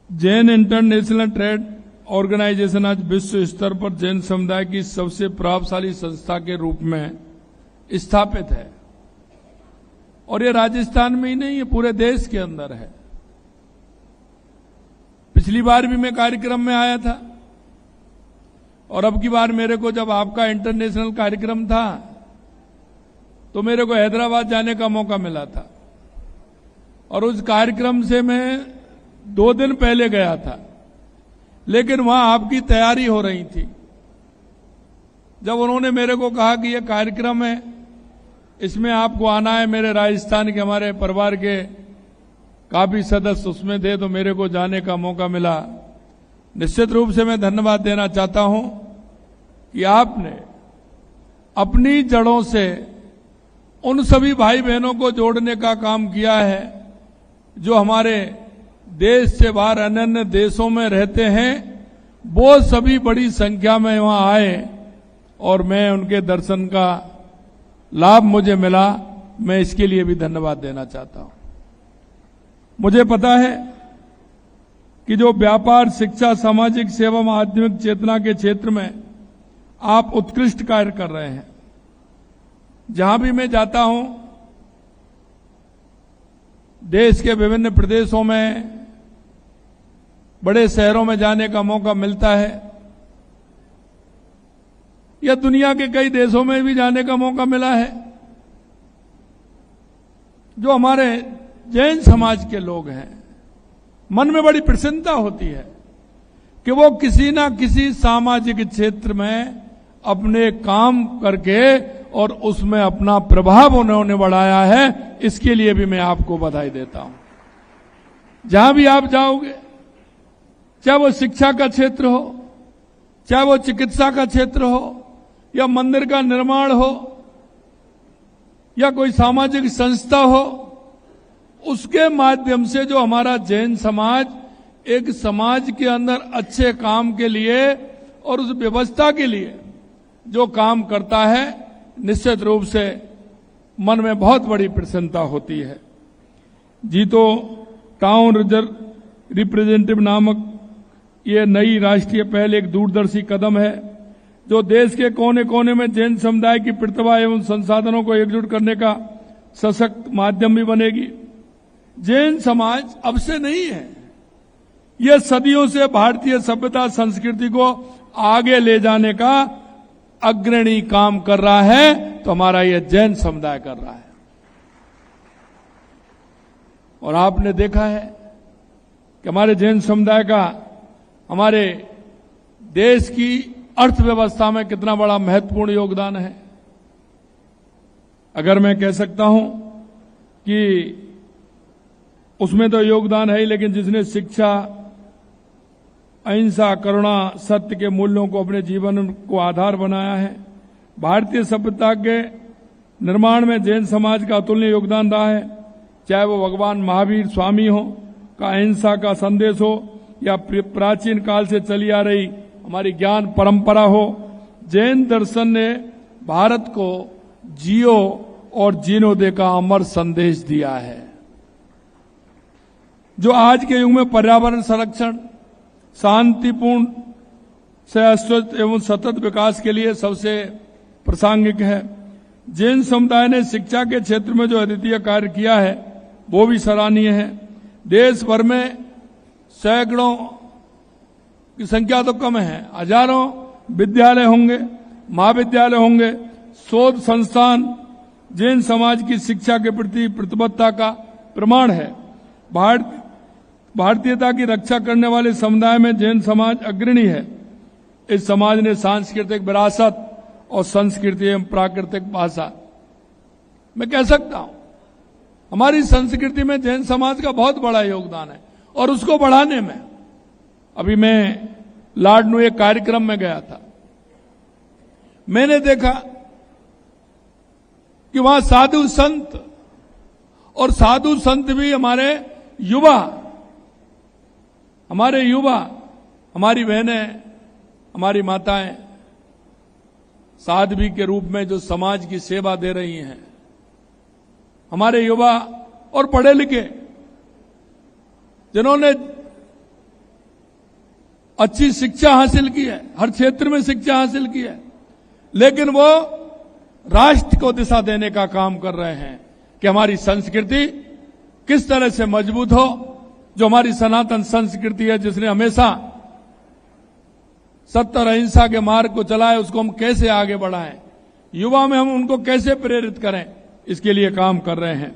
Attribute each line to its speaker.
Speaker 1: Jain international trade organisation आज विश्व स्तर पर जैन समुदाय की सबसे प्रभावशाली संस्था के रूप में स्थापित है। और ये राजस्थान में ही नहीं, ये पूरे देश के अंदर है। पिछली बार भी मैं कार्यक्रम में आया था और अब की बार मेरे को जब आपका इंटरनेशनल कार्यक्रम था तो मेरे को हैदराबाद जाने का मौका मिला था और उस कार्यक्रम से मैं 2 दिन पहले गया था, लेकिन वहां आपकी तैयारी हो रही थी। जब उन्होंने मेरे को कहा कि यह कार्यक्रम है, इसमें आपको आना है, मेरे राजस्थान के हमारे परिवार के काफी सदस्य उसमें थे, तो मेरे को जाने का मौका मिला। निश्चित रूप से मैं धन्यवाद देना चाहता हूं कि आपने अपनी जड़ों से उन सभी भाई बहनों को जोड़ने का काम किया है जो हमारे देश से बाहर अन्य अन्य देशों में रहते हैं। वो सभी बड़ी संख्या में वहां आए और मैं उनके दर्शन का लाभ मुझे मिला। मैं इसके लिए भी धन्यवाद देना चाहता हूं। मुझे पता है कि जो व्यापार, शिक्षा, सामाजिक सेवा व आध्यात्मिक चेतना के क्षेत्र में आप उत्कृष्ट कार्य कर रहे हैं। जहां भी मैं जाता हूं, देश के विभिन्न प्रदेशों में, बड़े शहरों में जाने का मौका मिलता है या दुनिया के कई देशों में भी जाने का मौका मिला है। जो हमारे जैन समाज के लोग हैं, मन में बड़ी प्रसन्नता होती है कि वो किसी ना किसी सामाजिक क्षेत्र में अपने काम करके और उसमें अपना प्रभाव उन्होंने बढ़ाया है। इसके लिए भी मैं आपको बधाई देता हूं। जहां भी आप जाओगे, चाहे वो शिक्षा का क्षेत्र हो, चाहे वो चिकित्सा का क्षेत्र हो, या मंदिर का निर्माण हो, या कोई सामाजिक संस्था हो, उसके माध्यम से जो हमारा जैन समाज एक समाज के अंदर अच्छे काम के लिए और उस व्यवस्था के लिए जो काम करता है, निश्चित रूप से मन में बहुत बड़ी प्रसन्नता होती है। जीतो टाउन रिप्रेजेंटेटिव नामक ये नई राष्ट्रीय पहल एक दूरदर्शी कदम है जो देश के कोने कोने में जैन समुदाय की प्रतिभा एवं संसाधनों को एकजुट करने का सशक्त माध्यम भी बनेगी। जैन समाज अब से नहीं है, यह सदियों से भारतीय सभ्यता संस्कृति को आगे ले जाने का अग्रणी काम कर रहा है, तो हमारा यह जैन समुदाय कर रहा है। और आपने देखा है कि हमारे जैन समुदाय का हमारे देश की अर्थव्यवस्था में कितना बड़ा महत्वपूर्ण योगदान है। अगर मैं कह सकता हूं कि उसमें तो योगदान है ही, लेकिन जिसने शिक्षा, अहिंसा, करुणा, सत्य के मूल्यों को अपने जीवन को आधार बनाया है, भारतीय सभ्यता के निर्माण में जैन समाज का अतुलनीय योगदान रहा है। चाहे वो भगवान महावीर स्वामी हो का अहिंसा का संदेश हो, या प्राचीन काल से चली आ रही हमारी ज्ञान परंपरा हो, जैन दर्शन ने भारत को जियो और जीनो दे का अमर संदेश दिया है, जो आज के युग में पर्यावरण संरक्षण, शांतिपूर्ण शाश्वत एवं सतत विकास के लिए सबसे प्रासंगिक है। जैन समुदाय ने शिक्षा के क्षेत्र में जो अद्वितीय कार्य किया है वो भी सराहनीय है। देश भर में सैकड़ों की संख्या तो कम है, हजारों विद्यालय होंगे, महाविद्यालय होंगे, शोध संस्थान जैन समाज की शिक्षा के प्रति प्रतिबद्धता का प्रमाण है। भारतीयता की रक्षा करने वाले समुदाय में जैन समाज अग्रणी है। इस समाज ने सांस्कृतिक विरासत और संस्कृति एवं प्राकृतिक भाषा, मैं कह सकता हूं हमारी संस्कृति में जैन समाज का बहुत बड़ा योगदान है। और उसको बढ़ाने में, अभी मैं लाडनू एक कार्यक्रम में गया था, मैंने देखा कि वहां साधु संत, और साधु संत भी हमारे युवा, हमारी बहनें, हमारी माताएं साध्वी के रूप में जो समाज की सेवा दे रही हैं, हमारे युवा और पढ़े लिखे जिन्होंने अच्छी शिक्षा हासिल की है, हर क्षेत्र में शिक्षा हासिल की है, लेकिन वो राष्ट्र को दिशा देने का काम कर रहे हैं कि हमारी संस्कृति किस तरह से मजबूत हो। जो हमारी सनातन संस्कृति है, जिसने हमेशा सत्य और अहिंसा के मार्ग को चलाए, उसको हम कैसे आगे बढ़ाएं, युवा में हम उनको कैसे प्रेरित करें, इसके लिए काम कर रहे हैं।